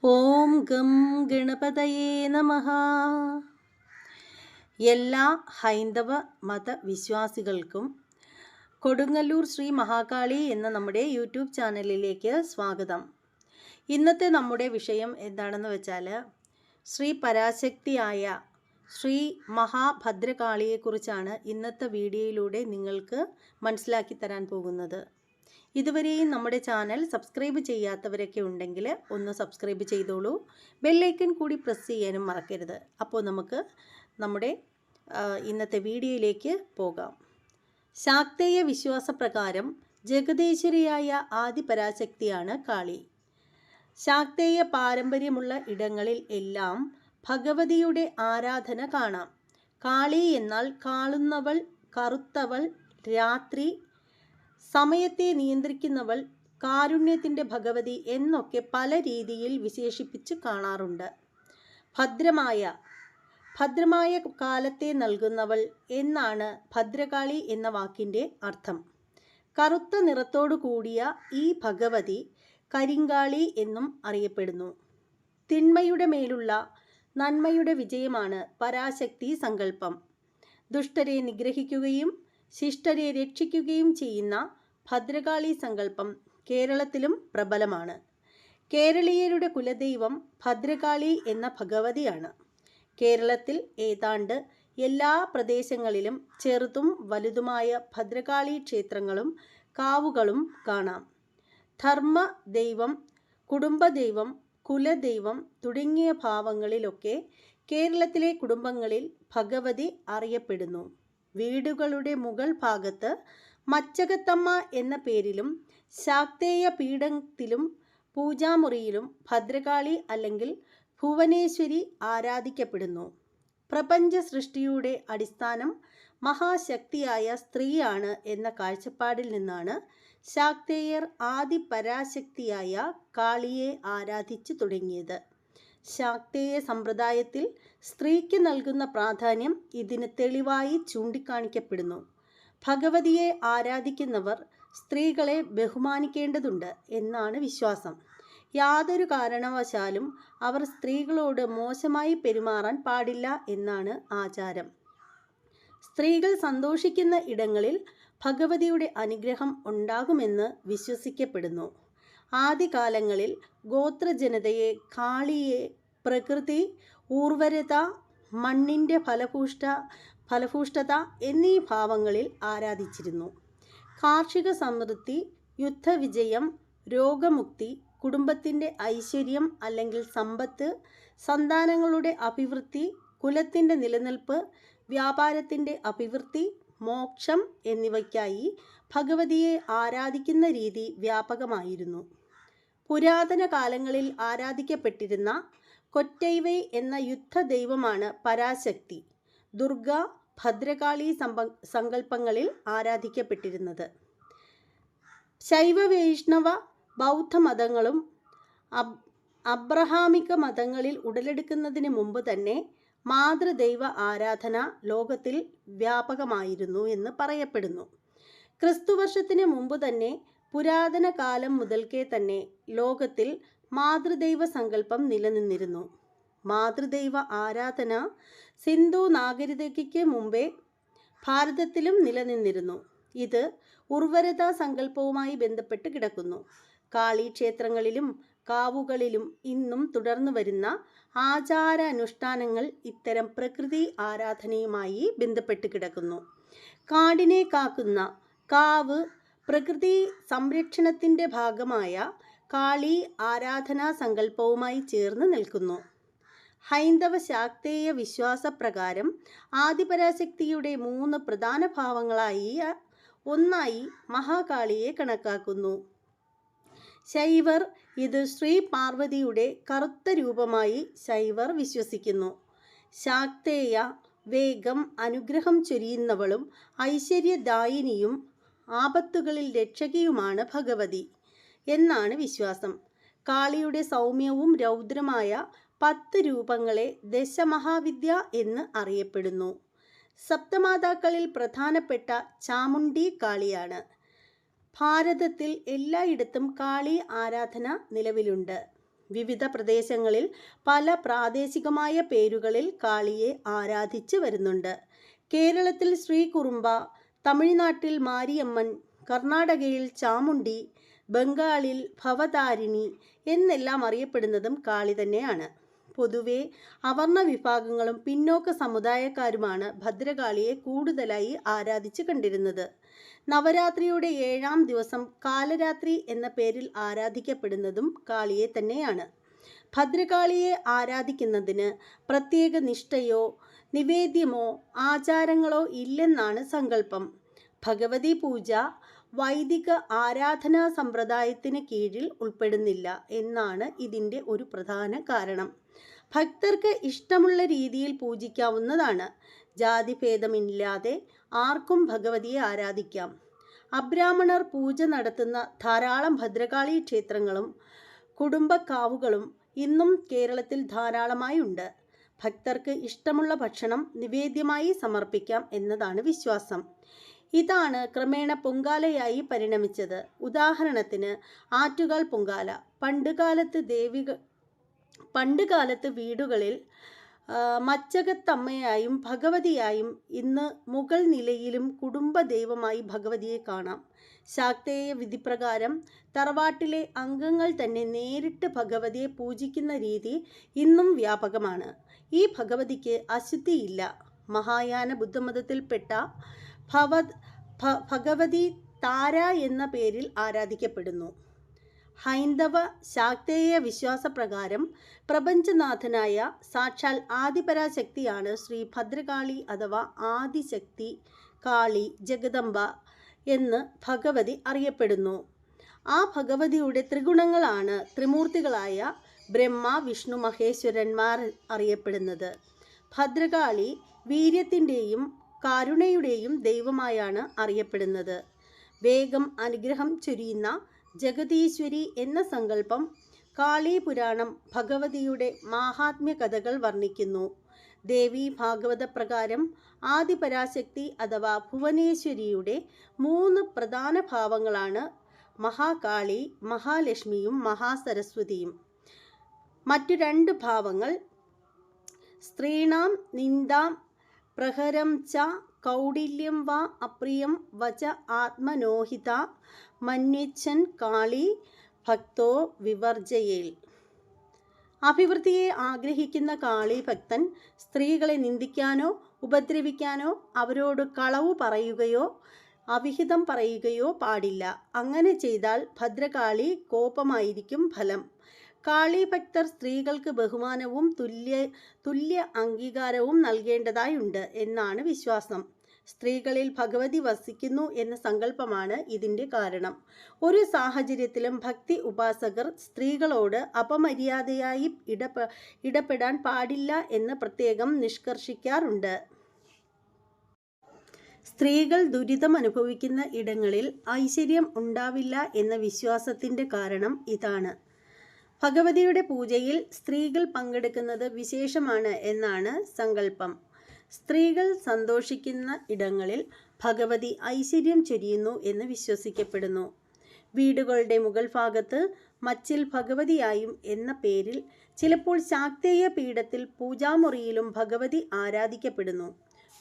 ഓം gum ഗണപതയേ നമഃ. എല്ലാ ഹൈന്ദവ മതവിശ്വാസികൾക്കും കൊടുങ്ങല്ലൂർ ശ്രീ മഹാകാളി എന്ന നമ്മുടെ യൂട്യൂബ് ചാനലിലേക്ക് സ്വാഗതം. ഇന്നത്തെ നമ്മുടെ വിഷയം എന്താണെന്ന് വെച്ചാൽ ശ്രീ പരാശക്തിയായ ശ്രീ മഹാഭദ്രകാളിയെക്കുറിച്ചാണ് ഇന്നത്തെ വീഡിയോയിലൂടെ നിങ്ങൾക്ക് മനസ്സിലാക്കി തരാൻ പോകുന്നത്. ഇതുവരെയും നമ്മുടെ ചാനൽ സബ്സ്ക്രൈബ് ചെയ്യാത്തവരൊക്കെ ഉണ്ടെങ്കിൽ ഒന്ന് സബ്സ്ക്രൈബ് ചെയ്തോളൂ. ബെല്ലൈക്കൺ കൂടി പ്രസ് ചെയ്യാനും മറക്കരുത്. അപ്പോൾ നമുക്ക് നമ്മുടെ ഇന്നത്തെ വീഡിയോയിലേക്ക് പോകാം. ശാക്തേയ വിശ്വാസപ്രകാരം ജഗതേശ്വരിയായ ആദിപരാശക്തിയാണ് കാളി. ശാക്തേയ പാരമ്പര്യമുള്ള ഇടങ്ങളിൽ എല്ലാം ഭഗവതിയുടെ ആരാധന കാണാം. കാളി എന്നാൽ കാളുന്നവൾ, കറുത്തവൾ, രാത്രി, സമയത്തെ നിയന്ത്രിക്കുന്നവൾ, കാരുണ്യത്തിൻ്റെ ഭഗവതി എന്നൊക്കെ പല രീതിയിൽ വിശേഷിപ്പിച്ച് കാണാറുണ്ട്. ഭദ്രമായ കാലത്തെ നൽകുന്നവൾ എന്നാണ് ഭദ്രകാളി എന്ന വാക്കിൻ്റെ അർത്ഥം. കറുത്ത നിറത്തോടു കൂടിയ ഈ ഭഗവതി കരിങ്കാളി എന്നും അറിയപ്പെടുന്നു. തിന്മയുടെ മേലുള്ള നന്മയുടെ വിജയമാണ് പരാശക്തി സങ്കല്പം. ദുഷ്ടരെ നിഗ്രഹിക്കുകയും ശിഷ്ടരെ രക്ഷിക്കുകയും ചെയ്യുന്ന ഭദ്രകാളി സങ്കല്പം കേരളത്തിലും പ്രബലമാണ്. കേരളീയരുടെ കുലദൈവം ഭദ്രകാളി എന്ന ഭഗവതിയാണ്. കേരളത്തിൽ ഏതാണ്ട് എല്ലാ പ്രദേശങ്ങളിലും ചെറുതും വലുതുമായ ഭദ്രകാളി ക്ഷേത്രങ്ങളും കാവുകളും കാണാം. ധർമ്മ ദൈവം, കുടുംബദൈവം, കുലദൈവം തുടങ്ങിയ ഭാവങ്ങളിലൊക്കെ കേരളത്തിലെ കുടുംബങ്ങളിൽ ഭഗവതി അറിയപ്പെടുന്നു. വീടുകളുടെ മുകൾ ഭാഗത്ത് മച്ചകത്തമ്മ എന്ന പേരിലും ശാക്തേയ പീഠത്തിലും പൂജാമുറിയിലും ഭദ്രകാളി അല്ലെങ്കിൽ ഭുവനേശ്വരി ആരാധിക്കപ്പെടുന്നു. പ്രപഞ്ച സൃഷ്ടിയുടെ അടിസ്ഥാനം മഹാശക്തിയായ സ്ത്രീയാണ് എന്ന കാഴ്ചപ്പാടിൽ നിന്നാണ് ശാക്തേയർ ആദിപരാശക്തിയായ കാളിയെ ആരാധിച്ചു തുടങ്ങിയത്. ശാക്തേയ സമ്പ്രദായത്തിൽ സ്ത്രീക്ക് നൽകുന്ന പ്രാധാന്യം ഇതിന് തെളിവായി ചൂണ്ടിക്കാണിക്കപ്പെടുന്നു. ഭഗവതിയെ ആരാധിക്കുന്നവർ സ്ത്രീകളെ ബഹുമാനിക്കേണ്ടതുണ്ട് എന്നാണ് വിശ്വാസം. യാതൊരു കാരണവശാലും അവർ സ്ത്രീകളോട് മോശമായി പെരുമാറാൻ പാടില്ല എന്നാണ് ആചാരം. സ്ത്രീകൾ സന്തോഷിക്കുന്ന ഇടങ്ങളിൽ ഭഗവതിയുടെ അനുഗ്രഹം ഉണ്ടാകുമെന്ന് വിശ്വസിക്കപ്പെടുന്നു. ആദ്യകാലങ്ങളിൽ ഗോത്രജനതയെ കാളിയെ പ്രകൃതി, ഊർവരത, മണ്ണിൻ്റെ ഫലഭൂഷ്ടത എന്നീ ഭാവങ്ങളിൽ ആരാധിച്ചിരുന്നു. കാർഷിക സമൃദ്ധി, യുദ്ധവിജയം, രോഗമുക്തി, കുടുംബത്തിൻ്റെ ഐശ്വര്യം അല്ലെങ്കിൽ സമ്പത്ത്, സന്താനങ്ങളുടെ അഭിവൃദ്ധി, കുലത്തിൻ്റെ നിലനിൽപ്പ്, വ്യാപാരത്തിൻ്റെ അഭിവൃദ്ധി, മോക്ഷം എന്നിവയ്ക്കായി ഭഗവതിയെ ആരാധിക്കുന്ന രീതി വ്യാപകമായിരുന്നു. പുരാതന കാലങ്ങളിൽ ആരാധിക്കപ്പെട്ടിരുന്ന കൊറ്റൈവൈ എന്ന യുദ്ധദൈവമാണ് പരാശക്തി. ദുർഗ, ഭദ്രകാളി സങ്കല്പങ്ങളിൽ ആരാധിക്കപ്പെട്ടിരുന്നത്. ശൈവ, വൈഷ്ണവ, ബൗദ്ധ മതങ്ങളും അബ്രഹാമിക മതങ്ങളിൽ ഉടലെടുക്കുന്നതിന് മുമ്പ് തന്നെ മാതൃദൈവ ആരാധന ലോകത്തിൽ വ്യാപകമായിരുന്നു എന്ന് പറയപ്പെടുന്നു. ക്രിസ്തുവർഷത്തിന് മുമ്പ് തന്നെ പുരാതന കാലം മുതൽക്കേ തന്നെ ലോകത്തിൽ മാതൃദൈവ സങ്കല്പം നിലനിന്നിരുന്നു. മാതൃദൈവ ആരാധന സിന്ധു നാഗരികതയ്ക്ക് മുമ്പേ ഭാരതത്തിലും നിലനിന്നിരുന്നു. ഇത് ഉർവരത സങ്കല്പവുമായി ബന്ധപ്പെട്ട് കിടക്കുന്നു. കാളി ക്ഷേത്രങ്ങളിലും കാവുകളിലും ഇന്നും തുടർന്നു വരുന്ന ആചാരാനുഷ്ഠാനങ്ങൾ ഇത്തരം പ്രകൃതി ആരാധനയുമായി ബന്ധപ്പെട്ട് കിടക്കുന്നു. കാടിനെ കാക്കുന്ന കാവ് പ്രകൃതി സംരക്ഷണത്തിൻ്റെ ഭാഗമായ കാളി ആരാധനാ സങ്കല്പവുമായി ചേർന്ന് നിൽക്കുന്നു. ഹൈന്ദവ ശാക്തേയ വിശ്വാസപ്രകാരം ആദിപരാശക്തിയുടെ 3 പ്രധാന ഭാവങ്ങളായി ഒന്നായി മഹാകാളിയെ കണക്കാക്കുന്നു. ശൈവർ ഇത് ശ്രീ പാർവതിയുടെ കറുത്ത രൂപമായി ശൈവർ വിശ്വസിക്കുന്നു. ശാക്തേയ വേഗം അനുഗ്രഹം ചൊരിയുന്നവളും ഐശ്വര്യദായിനിയും ആപത്തുകളിൽ രക്ഷകിയുമാണ് ഭഗവതി എന്നാണ് വിശ്വാസം. കാളിയുടെ സൗമ്യവും രൗദ്രമായ 10 രൂപങ്ങളെ ദശമഹാവിദ്യ എന്ന് അറിയപ്പെടുന്നു. സപ്തമാതാക്കളിൽ പ്രധാനപ്പെട്ട ചാമുണ്ഡി കാളിയാണ്. ഭാരതത്തിൽ എല്ലായിടത്തും കാളി ആരാധന നിലവിലുണ്ട്. വിവിധ പ്രദേശങ്ങളിൽ പല പ്രാദേശികമായ പേരുകളിൽ കാളിയെ ആരാധിച്ചു വരുന്നുണ്ട്. കേരളത്തിൽ ശ്രീകുറുമ്പ, തമിഴ്നാട്ടിൽ മാരിയമ്മൻ, കർണാടകയിൽ ചാമുണ്ഡി, ബംഗാളിൽ ഭവതാരിണി എന്നെല്ലാം അറിയപ്പെടുന്നതും കാളി തന്നെയാണ്. പൊതുവെ അവർണ വിഭാഗങ്ങളും പിന്നോക്ക സമുദായക്കാരുമാണ് ഭദ്രകാളിയെ കൂടുതലായി ആരാധിച്ചു കണ്ടിരുന്നത്. നവരാത്രിയുടെ 7ാം ദിവസം കാലരാത്രി എന്ന പേരിൽ ആരാധിക്കപ്പെടുന്നതും കാളിയെ തന്നെയാണ്. ഭദ്രകാളിയെ ആരാധിക്കുന്നതിന് പ്രത്യേക നിഷ്ഠയോ നിവേദ്യമോ ആചാരങ്ങളോ ഇല്ലെന്നാണ് സങ്കല്പം. ഭഗവതി പൂജ വൈദിക ആരാധനാ സമ്പ്രദായത്തിന് കീഴിൽ ഉൾപ്പെടുന്നില്ല എന്നാണ് ഇതിൻ്റെ ഒരു പ്രധാന കാരണം. ഭക്തർക്ക് ഇഷ്ടമുള്ള രീതിയിൽ പൂജിക്കാവുന്നതാണ്. ജാതിഭേദമില്ലാതെ ആർക്കും ഭഗവതിയെ ആരാധിക്കാം. അബ്രാഹ്മണർ പൂജ നടത്തുന്ന ധാരാളം ഭദ്രകാളി ക്ഷേത്രങ്ങളും കുടുംബക്കാവുകളും ഇന്നും കേരളത്തിൽ ധാരാളമായി ഉണ്ട്. ഭക്തർക്ക് ഇഷ്ടമുള്ള ഭക്ഷണം നിവേദ്യമായി സമർപ്പിക്കാം എന്നതാണ് വിശ്വാസം. ഇതാണ് ക്രമേണ പൊങ്കാലയായി പരിണമിച്ചത്. ഉദാഹരണത്തിന് ആറ്റുകാൽ പൊങ്കാല. പണ്ടുകാലത്ത് വീടുകളിൽ മച്ചകത്തമ്മയായും ഭഗവതിയായും ഇന്ന് മുകൾ നിലയിലും കുടുംബ ദൈവമായി ഭഗവതിയെ കാണാം. ശാക്തേയ വിധിപ്രകാരം തറവാട്ടിലെ അംഗങ്ങൾ തന്നെ നേരിട്ട് ഭഗവതിയെ പൂജിക്കുന്ന രീതി ഇന്നും വ്യാപകമാണ്. ഈ ഭഗവതിക്ക് അശുദ്ധിയില്ല. മഹായാന ബുദ്ധമതത്തിൽപ്പെട്ട ഭഗവതി താര എന്ന പേരിൽ ആരാധിക്കപ്പെടുന്നു. ഹൈന്ദവ ശാക്തേയ വിശ്വാസപ്രകാരം പ്രപഞ്ചനാഥനായ സാക്ഷാൽ ആദിപരാശക്തിയാണ് ശ്രീ ഭദ്രകാളി അഥവാ ആദിശക്തി, കാളി, ജഗദംബ എന്ന് ഭഗവതി അറിയപ്പെടുന്നു. ആ ഭഗവതിയുടെ ത്രിഗുണങ്ങളാണ് ത്രിമൂർത്തികളായ ബ്രഹ്മ, വിഷ്ണു, മഹേശ്വരന്മാർ അറിയപ്പെടുന്നത്. ഭദ്രകാളി വീര്യത്തിൻ്റെയും കാരുണയുടെയും ദൈവമായാണ് അറിയപ്പെടുന്നത്. വേഗം അനുഗ്രഹം ചൊരിയുന്ന ജഗതീശ്വരി എന്ന സങ്കല്പം കാളി പുരാണം ഭഗവതിയുടെ മാഹാത്മ്യ കഥകൾ വർണ്ണിക്കുന്നു. ദേവി ഭാഗവത പ്രകാരം ആദിപരാശക്തി അഥവാ ഭുവനേശ്വരിയുടെ 3 പ്രധാന ഭാവങ്ങളാണ് മഹാകാളി, മഹാലക്ഷ്മിയും മഹാസരസ്വതിയും. മറ്റു 2 ഭാവങ്ങൾ സ്ത്രീണാം നിന്ദാം പ്രഹരം ച കൗടില്യം വാ അപ്രിയം വച ആത്മനോഹിത മന്യച്ഛൻ കാളി ഭക്തോ വിവർജയേൽ. അഭിവൃദ്ധിയെ ആഗ്രഹിക്കുന്ന കാളി ഭക്തൻ സ്ത്രീകളെ നിന്ദിക്കാനോ ഉപദ്രവിക്കാനോ അവരോട് കളവു പറയുകയോ അവിഹിതം പറയുകയോ പാടില്ല. അങ്ങനെ ചെയ്താൽ ഭദ്രകാളി കോപമായിരിക്കും ഫലം. കാളി ഭക്തർ സ്ത്രീകൾക്ക് ബഹുമാനവും തുല്യ അംഗീകാരവും നൽകേണ്ടതായുണ്ട് എന്നാണ് വിശ്വാസം. സ്ത്രീകളിൽ ഭഗവതി വസിക്കുന്നു എന്ന സങ്കല്പമാണ് ഇതിൻ്റെ കാരണം. ഒരു സാഹചര്യത്തിലും ഭക്തി ഉപാസകർ സ്ത്രീകളോട് അപമര്യാദയായി ഇടപെടാൻ പാടില്ല എന്ന് പ്രത്യേകം നിഷ്കർഷിക്കാറുണ്ട്. സ്ത്രീകൾ ദുരിതം അനുഭവിക്കുന്ന ഇടങ്ങളിൽ ഐശ്വര്യം ഉണ്ടാവില്ല എന്ന വിശ്വാസത്തിൻ്റെ കാരണം ഇതാണ്. ഭഗവതിയുടെ പൂജയിൽ സ്ത്രീകൾ പങ്കെടുക്കുന്നത് വിശേഷമാണ് എന്നാണ് സങ്കല്പം. സ്ത്രീകൾ സന്തോഷിക്കുന്ന ഇടങ്ങളിൽ ഭഗവതി ഐശ്വര്യം ചൊരിയുന്നു എന്ന് വിശ്വസിക്കപ്പെടുന്നു. വീടുകളുടെ മുകൾ ഭാഗത്ത് മച്ചിൽ ഭഗവതിയായും എന്ന പേരിൽ ചിലപ്പോൾ ശാക്തേയ പീഠത്തിൽ പൂജാമുറിയിലും ഭഗവതി ആരാധിക്കപ്പെടുന്നു.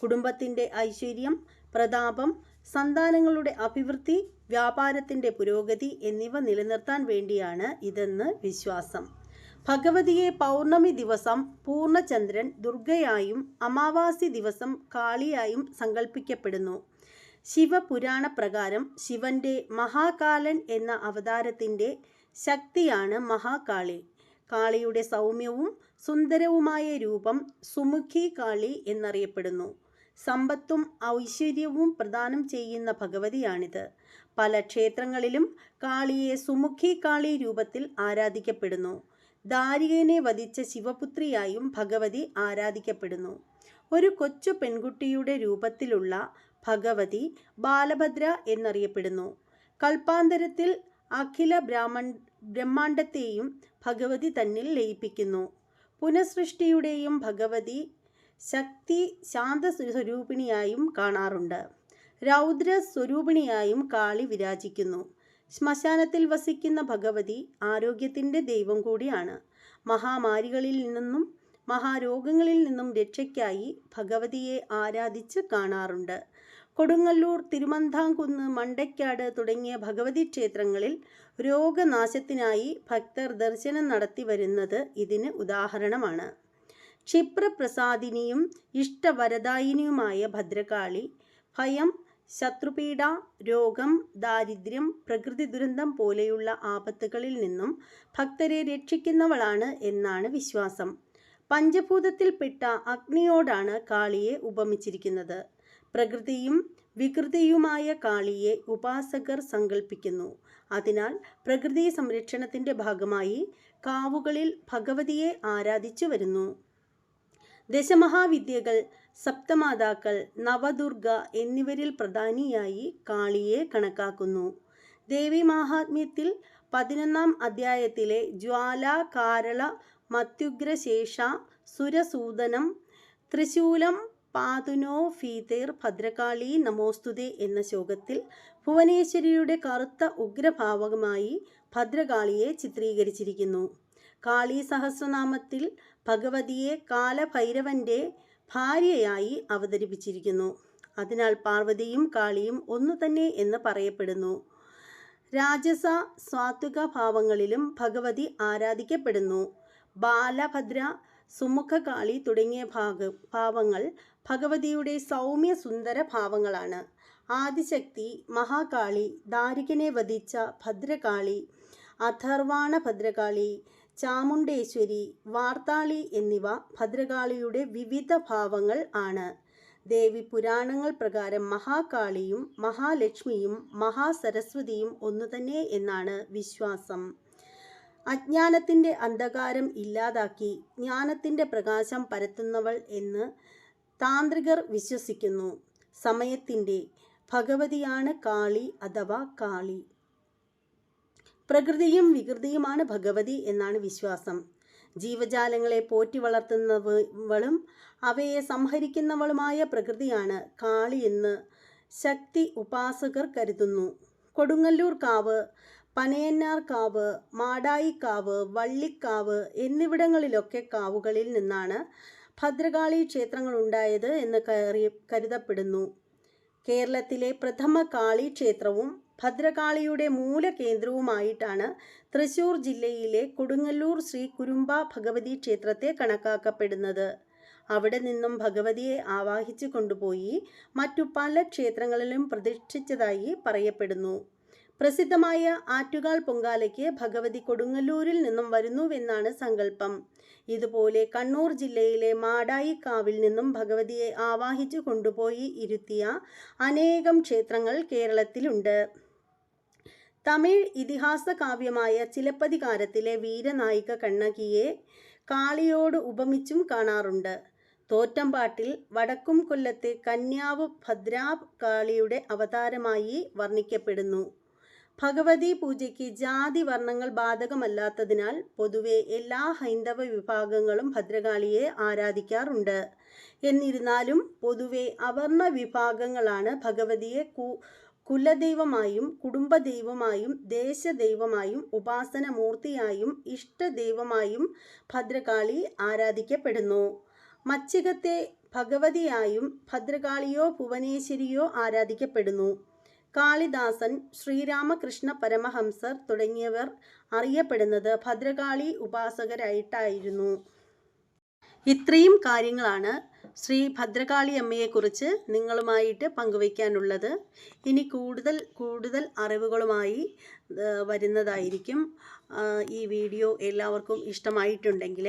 കുടുംബത്തിൻ്റെ ഐശ്വര്യം, പ്രതാപം, സന്താനങ്ങളുടെ അഭിവൃദ്ധി, വ്യാപാരത്തിൻ്റെ പുരോഗതി എന്നിവ നിലനിർത്താൻ വേണ്ടിയാണ് ഇതെന്ന് വിശ്വാസം. ഭഗവതിയെ പൗർണമി ദിവസം പൂർണ്ണചന്ദ്രൻ ദുർഗയായും അമാവാസി ദിവസം കാളിയായും സങ്കല്പിക്കപ്പെടുന്നു. ശിവപുരാണപ്രകാരം ശിവന്റെ മഹാകാലൻ എന്ന അവതാരത്തിൻ്റെ ശക്തിയാണ് മഹാകാളി. കാളിയുടെ സൗമ്യവും സുന്ദരവുമായ രൂപം സുമുഖി കാളി എന്നറിയപ്പെടുന്നു. സമ്പത്തും ഐശ്വര്യവും പ്രദാനം ചെയ്യുന്ന ഭഗവതിയാണിത്. പല ക്ഷേത്രങ്ങളിലും കാളിയെ സുമുഖി കാളി രൂപത്തിൽ ആരാധിക്കപ്പെടുന്നു. ദാരികനെ വധിച്ച ശിവപുത്രിയായും ഭഗവതി ആരാധിക്കപ്പെടുന്നു. ഒരു കൊച്ചു പെൺകുട്ടിയുടെ രൂപത്തിലുള്ള ഭഗവതി ബാലഭദ്ര എന്നറിയപ്പെടുന്നു. കൽപ്പാന്തരത്തിൽ അഖില ബ്രഹ്മാണ്ടത്തെയും ഭഗവതി തന്നിൽ ലയിപ്പിക്കുന്നു. പുനഃസൃഷ്ടിയുടെയും ഭഗവതി ശക്തി ശാന്ത സ്വരൂപിണിയായും കാണാറുണ്ട്. രൗദ്ര സ്വരൂപിണിയായും കാളി വിരാജിക്കുന്നു. ശ്മശാനത്തിൽ വസിക്കുന്ന ഭഗവതി ആരോഗ്യത്തിൻ്റെ ദൈവം കൂടിയാണ്. മഹാമാരികളിൽ നിന്നും മഹാരോഗങ്ങളിൽ നിന്നും രക്ഷയ്ക്കായി ഭഗവതിയെ ആരാധിച്ച് കാണാറുണ്ട്. കൊടുങ്ങല്ലൂർ, തിരുമന്ധാംകുന്ന്, മണ്ടയ്ക്കാട് തുടങ്ങിയ ഭഗവതി ക്ഷേത്രങ്ങളിൽ രോഗനാശത്തിനായി ഭക്തർ ദർശനം നടത്തി വരുന്നത് ഇതിന് ഉദാഹരണമാണ്. ക്ഷിപ്രപ്രസാദിനിയും ഇഷ്ടവരദായിനിയുമായ ഭദ്രകാളി ഭയം, ശത്രുപീഡ, രോഗം, ദാരിദ്ര്യം, പ്രകൃതി ദുരന്തം പോലെയുള്ള ആപത്തുകളിൽ നിന്നും ഭക്തരെ രക്ഷിക്കുന്നവളാണ് എന്നാണ് വിശ്വാസം. പഞ്ചഭൂതത്തിൽപ്പെട്ട അഗ്നിയോടാണ് കാളിയെ ഉപമിച്ചിരിക്കുന്നത്. പ്രകൃതിയും വികൃതിയുമായ കാളിയെ ഉപാസകർ സങ്കല്പിക്കുന്നു. അതിനാൽ പ്രകൃതി സംരക്ഷണത്തിൻ്റെ ഭാഗമായി കാവുകളിൽ ഭഗവതിയെ ആരാധിച്ചു വരുന്നു. ദശമഹാവിദ്യകൾ, സപ്തമാതാക്കൾ, നവദുർഗ എന്നിവരിൽ പ്രധാനിയായി കാളിയെ കണക്കാക്കുന്നു. ദേവി മാഹാത്മ്യത്തിൽ 11-ാം അധ്യായത്തിലെ ജ്വാല, കാരള, മത്യുഗ്രശേഷ, സുരസൂദനം, ത്രിശൂലം പാതുനോ ഫീതേർ ഭദ്രകാളി നമോസ്തുതേ എന്ന ശ്ലോകത്തിൽ ഭുവനേശ്വരിയുടെ കറുത്ത ഉഗ്രഭാവമായി ഭദ്രകാളിയെ ചിത്രീകരിച്ചിരിക്കുന്നു. കാളി സഹസ്രനാമത്തിൽ ഭഗവതിയെ കാലഭൈരവന്റെ ഭാര്യയായി അവതരിപ്പിച്ചിരിക്കുന്നു. അതിനാൽ പാർവതിയും കാളിയും ഒന്നു തന്നെ എന്ന് പറയപ്പെടുന്നു. രാജസ, സാത്വിക ഭാവങ്ങളിലും ഭഗവതി ആരാധിക്കപ്പെടുന്നു. ബാലഭദ്ര, സുമുഖകാളി തുടങ്ങിയ ഭാവങ്ങൾ ഭഗവതിയുടെ സൗമ്യ സുന്ദര ഭാവങ്ങളാണ്. ആദിശക്തി, മഹാകാളി, ദാരികനെ വധിച്ച ഭദ്രകാളി, അഥർവാണ ഭദ്രകാളി, ചാമുണ്ടേശ്വരി, വാർത്താളി എന്നിവ ഭദ്രകാളിയുടെ വിവിധ ഭാവങ്ങൾ ആണ്. ദേവി പുരാണങ്ങൾ പ്രകാരം മഹാകാളിയും മഹാലക്ഷ്മിയും മഹാസരസ്വതിയും ഒന്നുതന്നെ എന്നാണ് വിശ്വാസം. അജ്ഞാനത്തിൻ്റെ അന്ധകാരം ഇല്ലാതാക്കി ജ്ഞാനത്തിൻ്റെ പ്രകാശം പരത്തുന്നവൾ എന്ന് താന്ത്രികർ വിശ്വസിക്കുന്നു. സമയത്തിൻ്റെ ഭഗവതിയാണ് കാളി അഥവാ കാളി. പ്രകൃതിയും വികൃതിയുമാണ് ഭഗവതി എന്നാണ് വിശ്വാസം. ജീവജാലങ്ങളെ പോറ്റി വളർത്തുന്നവളും അവയെ സംഹരിക്കുന്നവളുമായ പ്രകൃതിയാണ് കാളി എന്ന് ശക്തി ഉപാസകർ കരുതുന്നു. കൊടുങ്ങല്ലൂർ കാവ്, പനയന്നാർ കാവ്, മാടായിക്കാവ്, വള്ളിക്കാവ് എന്നിവിടങ്ങളിലൊക്കെ കാവുകളിൽ നിന്നാണ് ഭദ്രകാളി ക്ഷേത്രങ്ങൾ ഉണ്ടായത് എന്ന് കരുതപ്പെടുന്നു. കേരളത്തിലെ പ്രഥമ കാളി ക്ഷേത്രവും ഭദ്രകാളിയുടെ മൂലകേന്ദ്രവുമായിട്ടാണ് തൃശ്ശൂർ ജില്ലയിലെ കൊടുങ്ങല്ലൂർ ശ്രീ കുരുമ്പ ഭഗവതി ക്ഷേത്രത്തെ കണക്കാക്കപ്പെടുന്നത്. അവിടെ നിന്നും ഭഗവതിയെ ആവാഹിച്ചു കൊണ്ടുപോയി മറ്റു പല ക്ഷേത്രങ്ങളിലും പ്രതിഷ്ഠിച്ചതായി പറയപ്പെടുന്നു. പ്രസിദ്ധമായ ആറ്റുകാൽ പൊങ്കാലയ്ക്ക് ഭഗവതി കൊടുങ്ങല്ലൂരിൽ നിന്നും വരുന്നുവെന്നാണ് സങ്കല്പം. ഇതുപോലെ കണ്ണൂർ ജില്ലയിലെ മാടായിക്കാവിൽ നിന്നും ഭഗവതിയെ ആവാഹിച്ചു കൊണ്ടുപോയി ഇരുത്തിയ അനേകം ക്ഷേത്രങ്ങൾ കേരളത്തിലുണ്ട്. തമിഴ് ഇതിഹാസ കാവ്യമായ ചിലപ്പതികാരത്തിലെ വീരനായിക കണ്ണകിയെ കാളിയോട് ഉപമിച്ചും കാണാറുണ്ട്. തോറ്റമ്പാട്ടിൽ വടക്കും കൊല്ലത്തെ കന്യാവ് ഭദ്രാ കാളിയുടെ അവതാരമായി വർണ്ണിക്കപ്പെടുന്നു. ഭഗവതി പൂജയ്ക്ക് ജാതി വർണ്ണങ്ങൾ ബാധകമല്ലാത്തതിനാൽ പൊതുവെ എല്ലാ ഹൈന്ദവ വിഭാഗങ്ങളും ഭദ്രകാളിയെ ആരാധിക്കാറുണ്ട്. എന്നിരുന്നാലും പൊതുവെ അവർണ വിഭാഗങ്ങളാണ് ഭഗവതിയെ കുലദൈവമായും കുടുംബദൈവമായും ദേശദൈവമായും ഉപാസനമൂർത്തിയായും ഇഷ്ടദൈവമായും ഭദ്രകാളി ആരാധിക്കപ്പെടുന്നു. മച്ചികത്തെ ഭഗവതിയായും ഭദ്രകാളിയോ ഭുവനേശ്വരിയോ ആരാധിക്കപ്പെടുന്നു. കാളിദാസൻ, ശ്രീരാമകൃഷ്ണ പരമഹംസർ തുടങ്ങിയവർ അറിയപ്പെടുന്നത് ഭദ്രകാളി ഉപാസകരായിട്ടായിരുന്നു. ഇത്രയും കാര്യങ്ങളാണ് ശ്രീ ഭദ്രകാളി അമ്മയെക്കുറിച്ച് നിങ്ങളുമായിട്ട് പങ്കുവയ്ക്കാനുള്ളത്. ഇനി കൂടുതൽ അറിവുകളുമായി വരുന്നതായിരിക്കും. ഈ വീഡിയോ എല്ലാവർക്കും ഇഷ്ടമായിട്ടുണ്ടെങ്കിൽ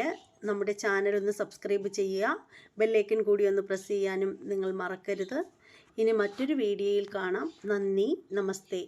നമ്മുടെ ചാനൽ ഒന്ന് സബ്സ്ക്രൈബ് ചെയ്യുക. ബെല്ലൈക്കൺ കൂടി ഒന്ന് പ്രസ് ചെയ്യാനും നിങ്ങൾ മറക്കരുത്. ഇനി മറ്റൊരു വീഡിയോയിൽ കാണാം. നന്ദി, നമസ്തേ.